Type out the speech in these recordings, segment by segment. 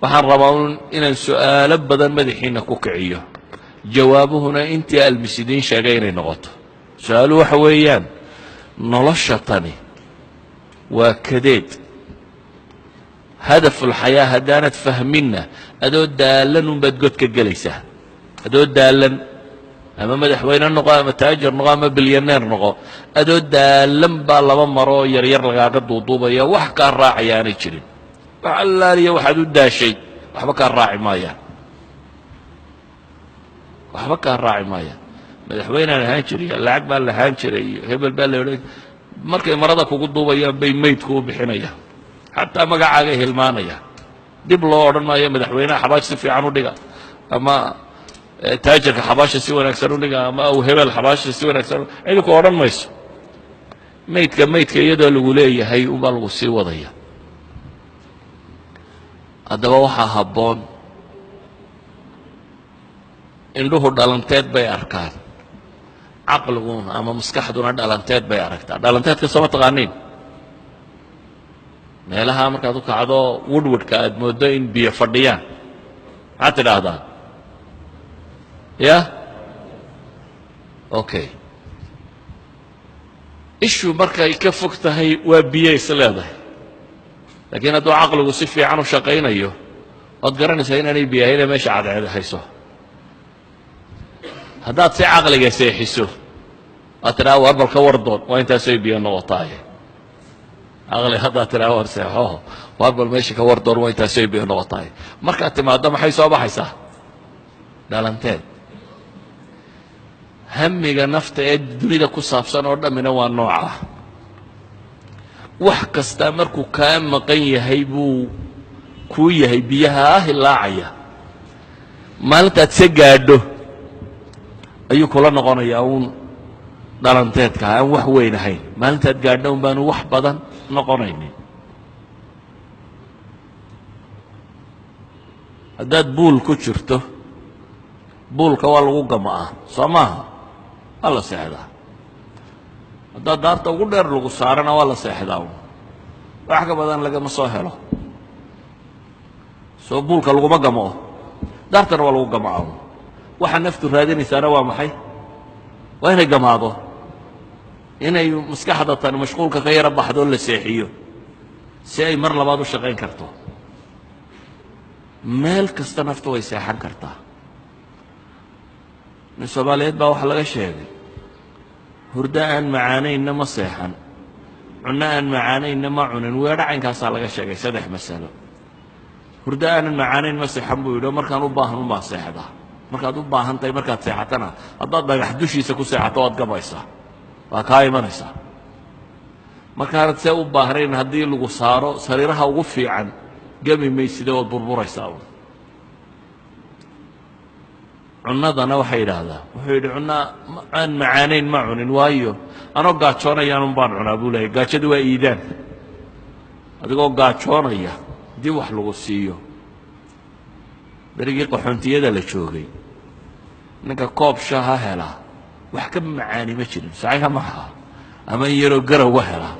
waxaan rabaa inaan su'aalo badan madaxiina ku kiciyo jawaabuhuna intii almisidiin sheegay inay noqoto su'aaluhu waxa weeyaan nolosha tani waa kadeed هدف الحياة هدانت فهمنا أدو دالن وبدقت كجلسة أدو دالن أما مدحوين النقا أما تاجر نقا أما بليونير نقا أدو دالن بالله مرو يرير لقاعد وطوبة يا وحكا الراعي يعني تشرين وعلى لي واحد ودا شيء وحبك الراعي مايا وحبك الراعي مايا مدحوين أنا هانشري اللعب بالله هانشري هبل بالله مركي مرضك وقضوبة يا بين ميتكو بحنايا حتى ما قاعد عليه المانية دب لورد ما يمدحوينا حباش في عنو دقا أما تاجر حباش سوى نكسرون دقا أما أو هبل حباش سوى نكسرون عندك ورن ميس ميت كيدا الولية هي وبلغ سوى ضيا الدواحة هبون عنده دالنتات بي أركان عقلون أما مسكحدون دالنتات بي أركان دالنتات كسوة غانين meelaha markaad u kacdo woodwardka aad moodo in biyo fadhiyaan maxaad tidhaahdaa ya okay ishu markay ka fog tahay waa biyo is leedahay laakiin hadduu caqligu si fiican u shaqaynayo waad garanaysaa inaanay biyo ahayn meesha cadceed hayso haddaad si caqliga seexiso waad tidhaha war bal ka wardoon waa intaasay biyo noqotaaye عقلي هذا ترى ورسه وقبل ماشي كور دور وين تسوي به نقطة مركز تمادم حيسوا بحيسه دالنتين همي نفط الدنيا كوساف سنة ورد من هو النوعه وحك استمركو كام مقيه هيبو كويه هيبيها اللاعيه مالت تسجاده ايو كلنا نقول ياون دالنتين كان وح وين هي مالت تجاده بانو وح بدن noqonaynin haddaad buul ku jirto buulka waa lagu gamaa soo maaha waa la seexdaa haddaad daarta ugu dheer lagu saarana waa la seexdaa wax ka badan lagama soo helo soo buulka laguma gamoo daartana waa lagu gamaa waxa naftu raadinaysaana waa maxay waa inay gamaado inay maskaxda tan mashquulka ka yara baxdo la seexiyo si ay mar labaad u shaqayn karto meel kasta naftu way seexan kartaa nin Soomaaliyeed baa waxa laga sheegay hurda aan macaanayna ma seexan cunno aan macaanayna ma cunin weedhacankaasaa laga sheegay saddex masalo hurda aan macaanayn ma seexan buu yidhi markaan u baahan uma seexdaa markaad u baahan tahay markaad seexatana haddaad dhagax dushiisa ku seexato waad gabaysaa waa kaa imanaysaa markaanad see u baahnayn haddii lagu saaro sariiraha ugu fiican gami mayside waad burburaysaa cunnadana waxay yidhaahdaa wuxuu yidhi cunno aan macaanayn ma cunin waayo anoo gaajoonayaan baan cunaa buu leeyahy gaajadu waa iidaan adigoo gaajoonaya dib wax lagu siiyo berigii qaxoontiyada la joogay ninka koob shaaha helaa wax ka macaani ma jirin saxiixa maaha ama yaroo garowga helaa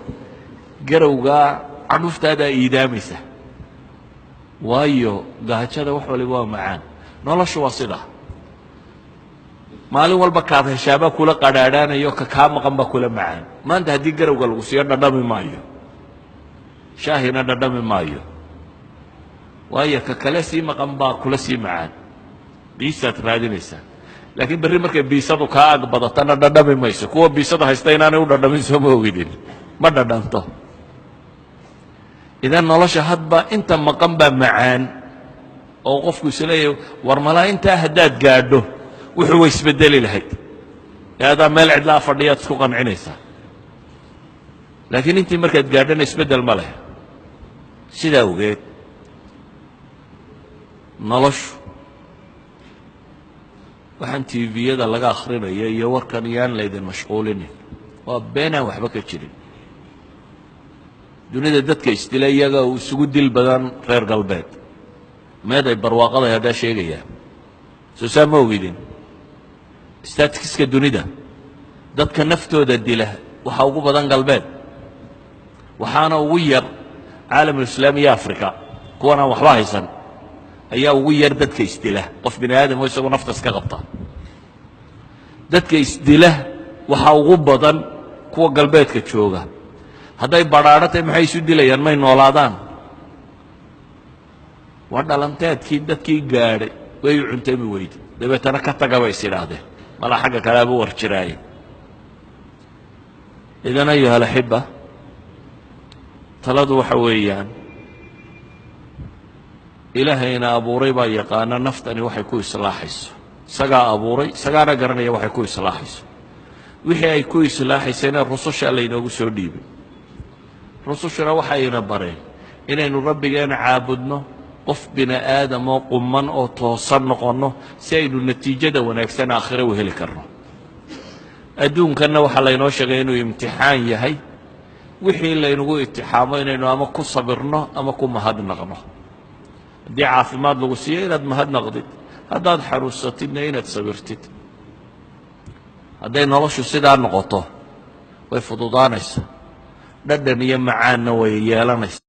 garowgaa canuftaadaa iidaamaysa waayo gaajada wax waliba waa macaan noloshu waa sidaa maalin walba kaad heshaabaa kula qadhaadhaanayo ka kaa maqan baa kula macaan maanta haddii garowga lagu siiyo dhadhami maayo shaahina dhadhami maayo waayo ka kale sii maqan baa kula sii macaan biisaad raadinaysaa laakiin berri markay biisadu kaa ag badatana dhadhami mayso kuwa biisada haysta inaanay u dhadhamin soo ma ogidin ma dhadhanto idan nolosha hadba inta maqan baa macaan oo qofku isleeyahay war malaa intaa haddaad gaadho wuxuu way isbedeli lahayd adaa meel cidlaa fadhiyaad isku qancinaysaa laakiin intii markaad gaadhana isbeddel ma leh sidaa ogeed noloshu waxaan tviyada laga akhrinayo iyo warkan yaan laydin mashquulinin waa beenaan waxba ka jirin dunida dadka isdila iyaga uu isugu dil badan reer galbeed meeday barwaaqada haddaa sheegayaan soo saa ma ogidin statistiska dunida dadka naftooda dila waxaa ugu badan galbeed waxaana ugu yar caalamul islaami iyo afrika kuwan aan waxba haysan ayaa ugu yar dadka isdila qof bini aadam oo isagoo nafta iska qabta dadka isdila waxa ugu badan kuwa galbeedka jooga hadday badhaadhatay maxay isu dilayaan may noolaadaan waa dhalanteedkii dadkii gaadhay way u cuntami weyday dabeetana ka taga bay is idhaahdeen mala xagga kalaaba war jiraaye idan ayuha alaxiba taladu waxa weeyaan ilaahayna abuuray baa yaqaana naftani waxay ku islaaxayso isagaa abuuray isagaana garanaya waxay ku islaaxayso wixii ay ku islaaxaysayna rususha laynoogu soo dhiibay rusushuna waxayna bareen inaynu rabbigeena caabudno qof bini aadam oo quman oo toosan noqonno si aynu natiijada wanaagsan aakhire u heli karno adduunkanna waxaa laynoo sheegay inuu imtixaan yahay wixii laynagu imtixaamo inaynu ama ku sabirno ama ku mahadnaqno haddii caafimaad lagu siiyo inaad mahadnaqdid haddaad xanuunsatidna inaad sabirtid hadday noloshu sidaa noqoto way fududaanaysaa dhadhan iyo macaanna way yeelanaysaa